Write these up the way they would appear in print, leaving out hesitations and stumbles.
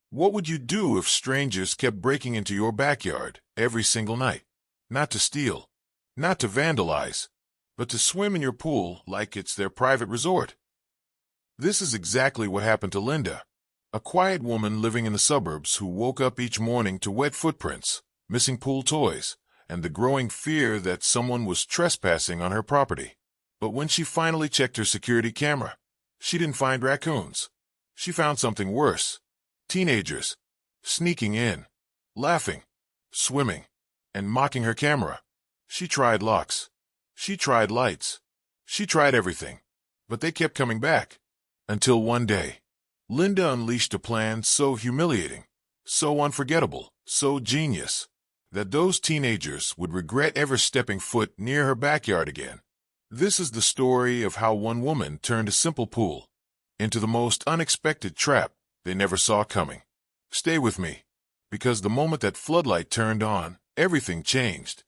What would you do if strangers kept breaking into your backyard every single night? Not to steal, not to vandalize, but to swim in your pool like it's their private resort. This is exactly what happened to Linda, a quiet woman living in the suburbs who woke up each morning to wet footprints, missing pool toys, and the growing fear that someone was trespassing on her property. But when she finally checked her security camera, she didn't find raccoons. She found something worse. Teenagers, sneaking in, laughing, swimming, and mocking her camera. She tried locks. She tried lights. She tried everything. But they kept coming back. Until one day, Linda unleashed a plan so humiliating, so unforgettable, so genius, that those teenagers would regret ever stepping foot near her backyard again. This is the story of how one woman turned a simple pool into the most unexpected trap they never saw coming. Stay with me, because the moment that floodlight turned on, everything changed.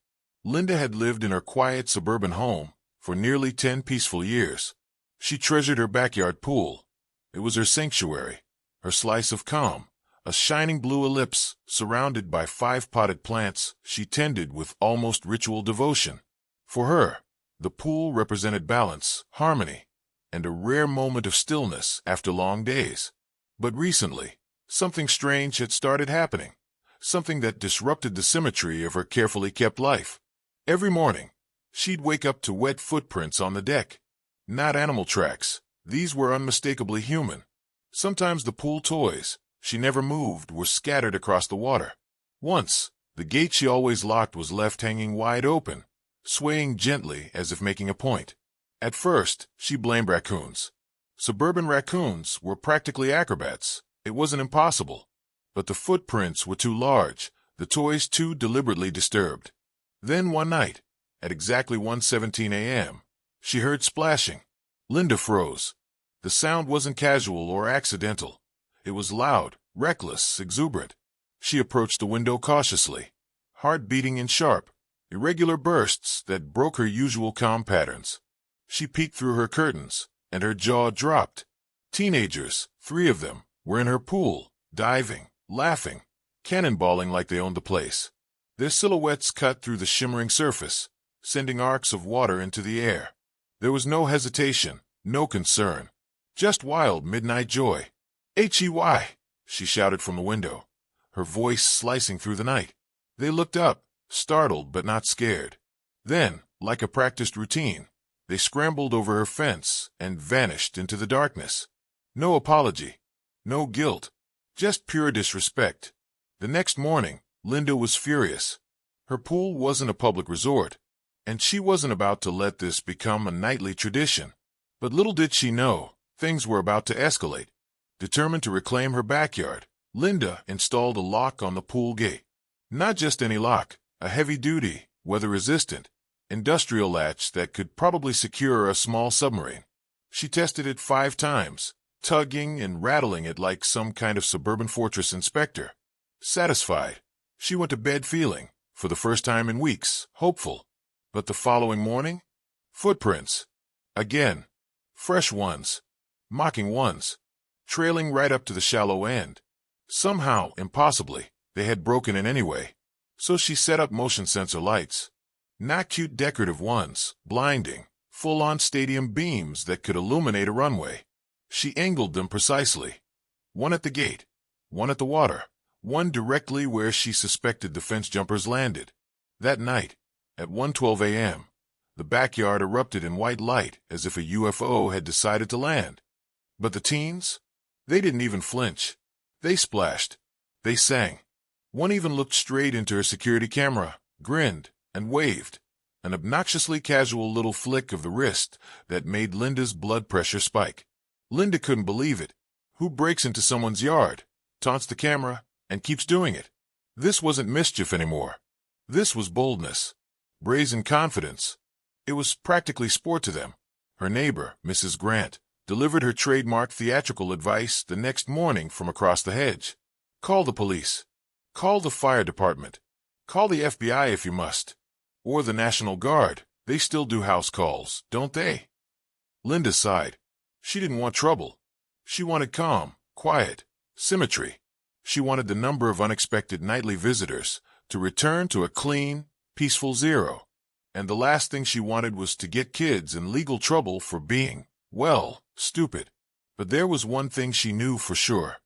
Linda had lived in her quiet suburban home for nearly 10 peaceful years. She treasured her backyard pool. It was her sanctuary, her slice of calm, a shining blue ellipse surrounded by 5 potted plants she tended with almost ritual devotion. For her, the pool represented balance, harmony, and a rare moment of stillness after long days. But recently, something strange had started happening, something that disrupted the symmetry of her carefully kept life. Every morning, she'd wake up to wet footprints on the deck. Not animal tracks, these were unmistakably human. Sometimes the pool toys she never moved were scattered across the water. Once, the gate she always locked was left hanging wide open, swaying gently as if making a point. At first, she blamed raccoons. Suburban raccoons were practically acrobats. It wasn't impossible. But the footprints were too large, the toys too deliberately disturbed. Then one night, at exactly 1:17 a.m., she heard splashing. Linda froze. The sound wasn't casual or accidental. It was loud, reckless, exuberant. She approached the window cautiously, heart beating in sharp, irregular bursts that broke her usual calm patterns. She peeked through her curtains, and her jaw dropped. Teenagers, 3 of them, were in her pool, diving, laughing, cannonballing like they owned the place. Their silhouettes cut through the shimmering surface, sending arcs of water into the air. There was no hesitation, no concern, just wild midnight joy. "Hey!" she shouted from the window, her voice slicing through the night. They looked up, startled but not scared. Then, like a practiced routine, they scrambled over her fence and vanished into the darkness. No apology, no guilt, just pure disrespect. The next morning, Linda was furious. Her pool wasn't a public resort, and she wasn't about to let this become a nightly tradition. But little did she know, things were about to escalate. Determined to reclaim her backyard, Linda installed a lock on the pool gate. Not just any lock, a heavy-duty, weather-resistant, industrial latch that could probably secure a small submarine. She tested it 5 times, tugging and rattling it like some kind of suburban fortress inspector. Satisfied, she went to bed feeling, for the first time in weeks, hopeful. But the following morning? Footprints. Again. Fresh ones. Mocking ones. Trailing right up to the shallow end. Somehow, impossibly, they had broken in anyway. So she set up motion sensor lights. Not cute decorative ones, blinding, full-on stadium beams that could illuminate a runway. She angled them precisely. One at the gate, one at the water, one directly where she suspected the fence jumpers landed. That night, at 1:12 a.m., the backyard erupted in white light as if a UFO had decided to land. But the teens? They didn't even flinch. They splashed. They sang. One even looked straight into her security camera, grinned, and waved, an obnoxiously casual little flick of the wrist that made Linda's blood pressure spike. Linda couldn't believe it. Who breaks into someone's yard, taunts the camera, and keeps doing it? This wasn't mischief anymore. This was boldness. Brazen confidence. It was practically sport to them. Her neighbor, Mrs. Grant, delivered her trademark theatrical advice the next morning from across the hedge. Call the police. Call the fire department. Call the FBI if you must. Or the National Guard. They still do house calls, don't they? Linda sighed. She didn't want trouble. She wanted calm, quiet, symmetry. She wanted the number of unexpected nightly visitors to return to a clean, peaceful zero. And the last thing she wanted was to get kids in legal trouble for being, well, stupid. But there was one thing she knew for sure.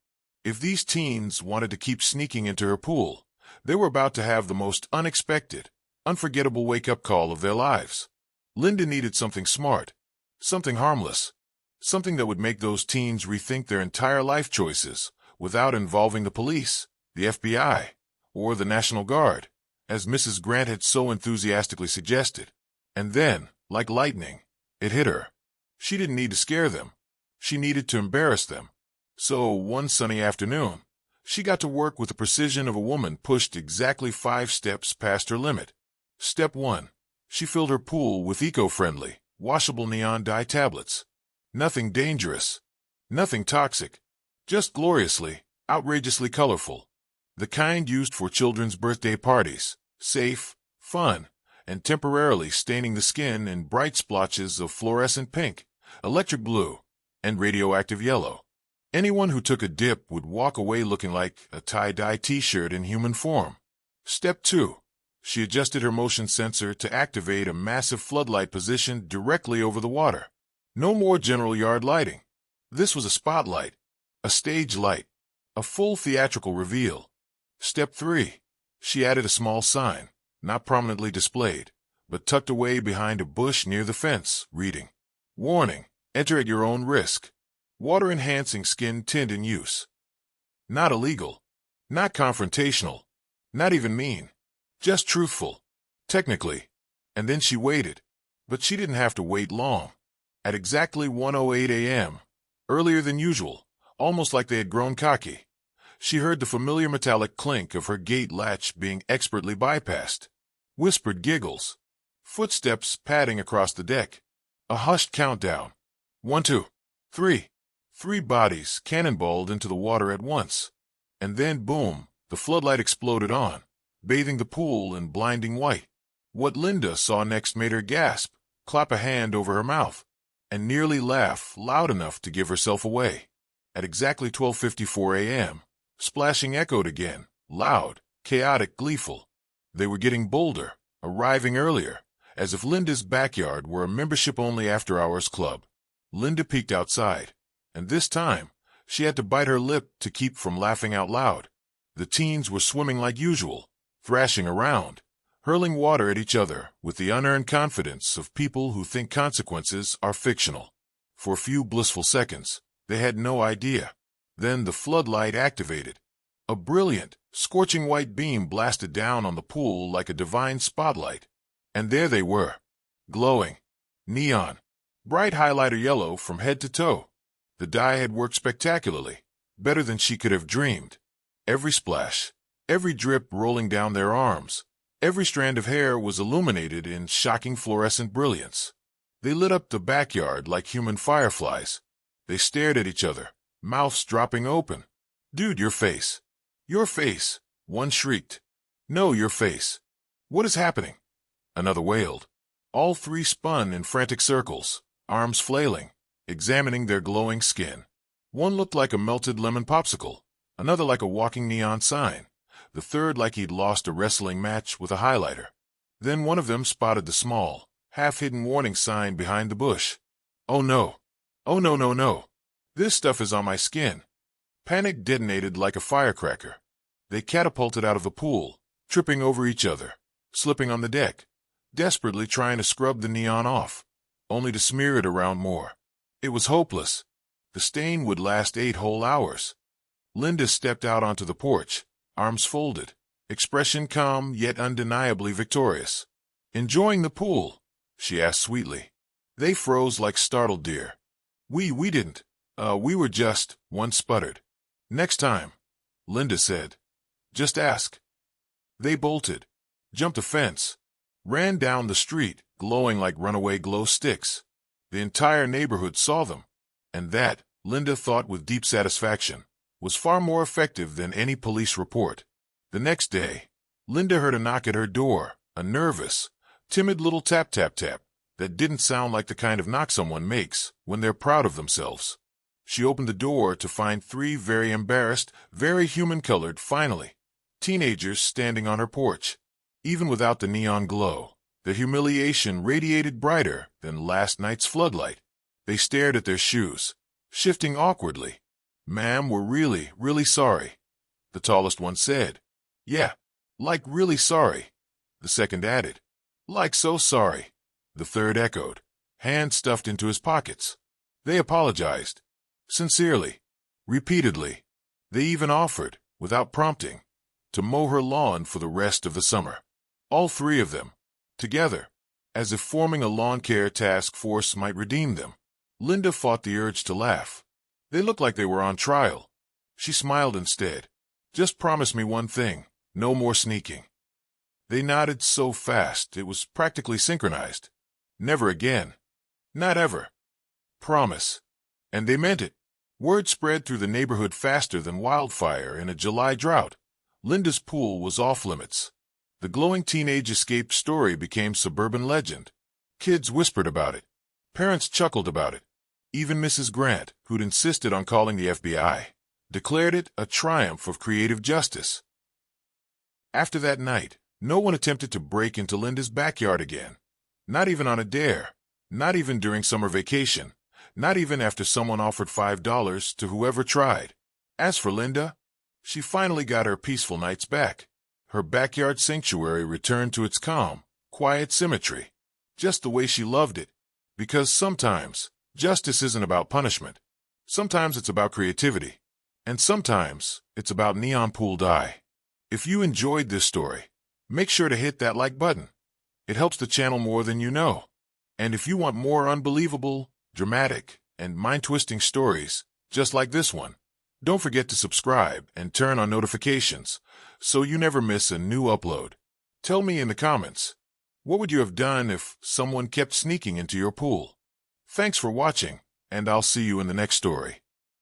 If these teens wanted to keep sneaking into her pool, they were about to have the most unexpected, unforgettable wake-up call of their lives. Linda needed something smart, something harmless, something that would make those teens rethink their entire life choices without involving the police, the FBI, or the National Guard, as Mrs. Grant had so enthusiastically suggested. And then, like lightning, it hit her. She didn't need to scare them. She needed to embarrass them. So, one sunny afternoon, she got to work with the precision of a woman pushed exactly 5 steps past her limit. Step 1. She filled her pool with eco-friendly, washable neon dye tablets. Nothing dangerous. Nothing toxic. Just gloriously, outrageously colorful. The kind used for children's birthday parties. Safe, fun, and temporarily staining the skin in bright splotches of fluorescent pink, electric blue, and radioactive yellow. Anyone who took a dip would walk away looking like a tie-dye t-shirt in human form. Step 2. She adjusted her motion sensor to activate a massive floodlight positioned directly over the water. No more general yard lighting. This was a spotlight, a stage light, a full theatrical reveal. Step 3. She added a small sign, not prominently displayed, but tucked away behind a bush near the fence, reading, "Warning, enter at your own risk. Water-enhancing skin tint in use." Not illegal, not confrontational, not even mean, just truthful, technically. And then she waited. But she didn't have to wait long. At exactly 1:08 a.m., earlier than usual, almost like they had grown cocky, she heard the familiar metallic clink of her gate latch being expertly bypassed. Whispered giggles. Footsteps padding across the deck. A hushed countdown. 1, 2, 3. 3 bodies cannonballed into the water at once. And then, boom, the floodlight exploded on, bathing the pool in blinding white. What Linda saw next made her gasp, clap a hand over her mouth, and nearly laugh loud enough to give herself away. At exactly 12:54 a.m., splashing echoed again, loud, chaotic, gleeful. They were getting bolder, arriving earlier, as if Linda's backyard were a membership-only after-hours club. Linda peeked outside, and this time, she had to bite her lip to keep from laughing out loud. The teens were swimming like usual, thrashing around, hurling water at each other with the unearned confidence of people who think consequences are fictional. For a few blissful seconds, they had no idea. Then the floodlight activated. A brilliant, scorching white beam blasted down on the pool like a divine spotlight. And there they were, glowing, neon, bright highlighter yellow from head to toe. The dye had worked spectacularly, better than she could have dreamed. Every splash, every drip rolling down their arms, every strand of hair was illuminated in shocking fluorescent brilliance. They lit up the backyard like human fireflies. They stared at each other, mouths dropping open. "Dude, your face. Your face," one shrieked. "No, your face. What is happening?" Another wailed. All 3 spun in frantic circles, arms flailing, examining their glowing skin. One looked like a melted lemon popsicle, another like a walking neon sign, the third like he'd lost a wrestling match with a highlighter. Then one of them spotted the small, half-hidden warning sign behind the bush. "Oh no. Oh no, no, no. This stuff is on my skin." Panic detonated like a firecracker. They catapulted out of the pool, tripping over each other, slipping on the deck, desperately trying to scrub the neon off, only to smear it around more. It was hopeless. The stain would last 8 whole hours. Linda stepped out onto the porch, arms folded, expression calm yet undeniably victorious. "Enjoying the pool?" she asked sweetly. They froze like startled deer. We didn't. We were just," one sputtered. "Next time," Linda said. "Just ask." They bolted, jumped a fence, ran down the street, glowing like runaway glow sticks. The entire neighborhood saw them, and that, Linda thought with deep satisfaction, was far more effective than any police report. The next day, Linda heard a knock at her door, a nervous, timid little tap-tap-tap that didn't sound like the kind of knock someone makes when they're proud of themselves. She opened the door to find three very embarrassed, very human-colored, finally, teenagers standing on her porch. Even without the neon glow, their humiliation radiated brighter than last night's floodlight. They stared at their shoes, shifting awkwardly. "Ma'am, we're really, really sorry," the tallest one said. "Yeah, like really sorry," the second added. "Like so sorry," the third echoed, hands stuffed into his pockets. They apologized. Sincerely. Repeatedly. They even offered, without prompting, to mow her lawn for the rest of the summer. All three of them, together, as if forming a lawn care task force might redeem them. Linda fought the urge to laugh. They looked like they were on trial. She smiled instead. "Just promise me one thing, no more sneaking." They nodded so fast it was practically synchronized. "Never again. Not ever. Promise." And they meant it. Word spread through the neighborhood faster than wildfire in a July drought. Linda's pool was off limits. The glowing teenage escape story became suburban legend. Kids whispered about it. Parents chuckled about it. Even Mrs. Grant, who'd insisted on calling the FBI, declared it a triumph of creative justice. After that night, no one attempted to break into Linda's backyard again. Not even on a dare. Not even during summer vacation. Not even after someone offered $5 to whoever tried. As for Linda, she finally got her peaceful nights back. Her backyard sanctuary returned to its calm, quiet symmetry, just the way she loved it. Because sometimes, justice isn't about punishment. Sometimes it's about creativity. And sometimes, it's about neon pool dye. If you enjoyed this story, make sure to hit that like button. It helps the channel more than you know. And if you want more unbelievable, dramatic, and mind-twisting stories, just like this one, don't forget to subscribe and turn on notifications so you never miss a new upload. Tell me in the comments, what would you have done if someone kept sneaking into your pool? Thanks for watching, and I'll see you in the next story.